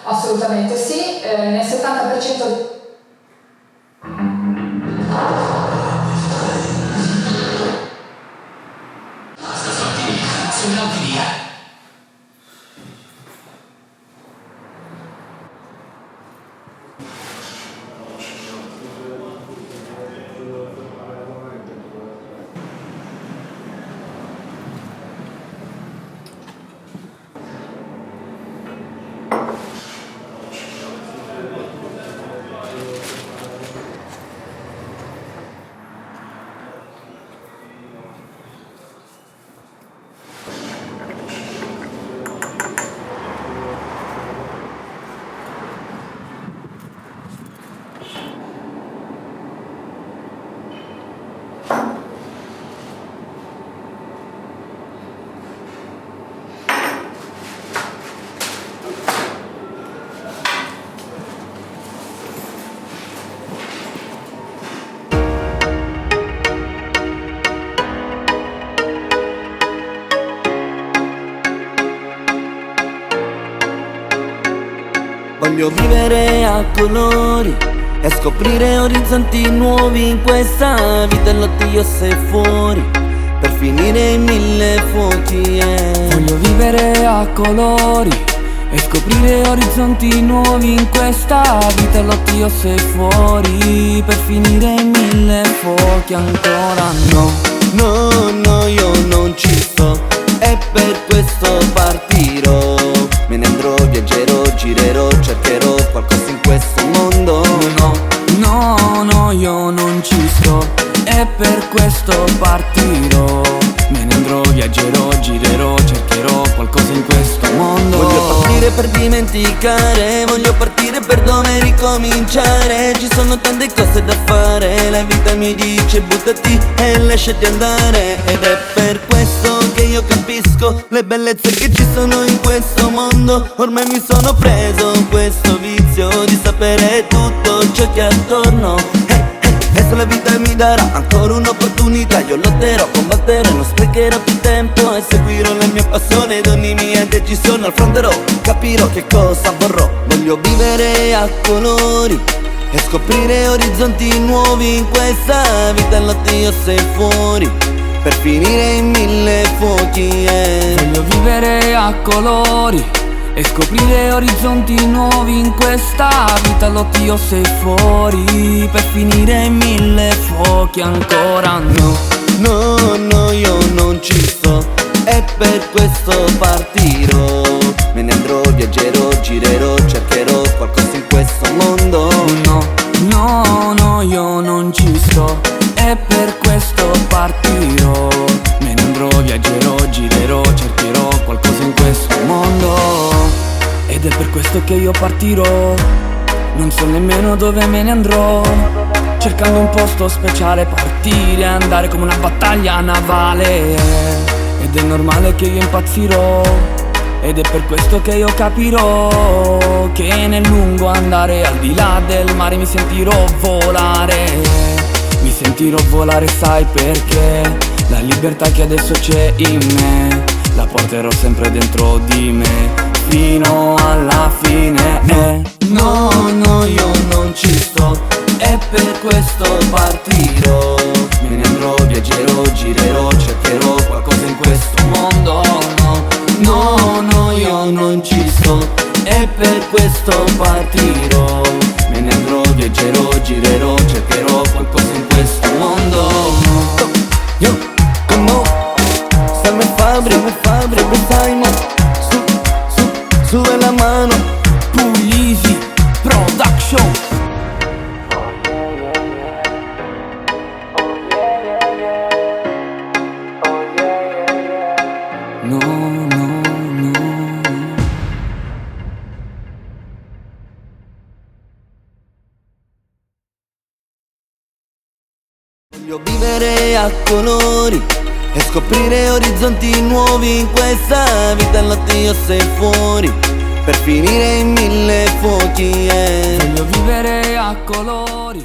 Assolutamente sì, nel 70%. Voglio vivere a colori e scoprire orizzonti nuovi in questa vita, e l'oddio sei fuori per finire in mille fuochi. Voglio vivere a colori e scoprire orizzonti nuovi in questa vita, e l'oddio sei fuori per finire in mille fuochi. Ancora no, no, no, io non ci sto e per questo partirò. Me ne andrò, viaggerò, girerò, cercherò qualcosa in questo mondo. No, no, no, io non ci sto e per questo partirò. Me ne andrò, viaggerò, girerò, cercherò qualcosa in questo mondo. Voglio partire per dimenticare, voglio partire per dove ricominciare. Ci sono tante cose da fare, la vita mi dice buttati e lasciati andare. Ed è per questo che io capisco le bellezze che ci sono in questo mondo. Ormai mi sono preso questo vizio di sapere tutto ciò che è attorno. E se la vita mi darà ancora un'opportunità, io lotterò, combatterò, non sprecherò più tempo e seguirò la mia passione ed ogni mia decisione affronterò, capirò che cosa vorrò. Voglio vivere a colori e scoprire orizzonti nuovi in questa vita, l'oddio sei fuori per finire in mille fuochi. Voglio vivere a colori e scoprire orizzonti nuovi in questa vita, l'oddio sei fuori per finire in mille fuochi. Ancora no, no, no, io non ci sto e per questo partirò. Me ne andrò, viaggerò, girerò, cercherò qualcosa in questo mondo. No, no, no, io non ci sto e per questo partirò. Me ne andrò, viaggerò, girerò, cercherò qualcosa in questo mondo. Ed è per questo che io partirò, non so nemmeno dove me ne andrò, cercando un posto speciale, partire, andare come una battaglia navale. Ed è normale che io impazzirò, ed è per questo che io capirò che nel lungo andare al di là del mare mi sentirò volare. Mi sentirò volare, sai perché? La libertà che adesso c'è in me la porterò sempre dentro di me fino alla fine. No, no, io non ci sto e per questo partirò. Me ne andrò, viaggerò, girerò, cercherò qualcosa in questo mondo. No, no, no, io non ci sto e per questo partirò. Me ne andrò, viaggerò, girerò, cercherò qualcosa in questo mondo. Yo, come on, Salme Fabri, sai mo. Sube la mano, Puglisi Production. No, no, no. voglio vivere a colori e scoprire orizzonti nuovi in questa vita, l'oddio sei fuori per finire in mille fuochi. Voglio vivere a colori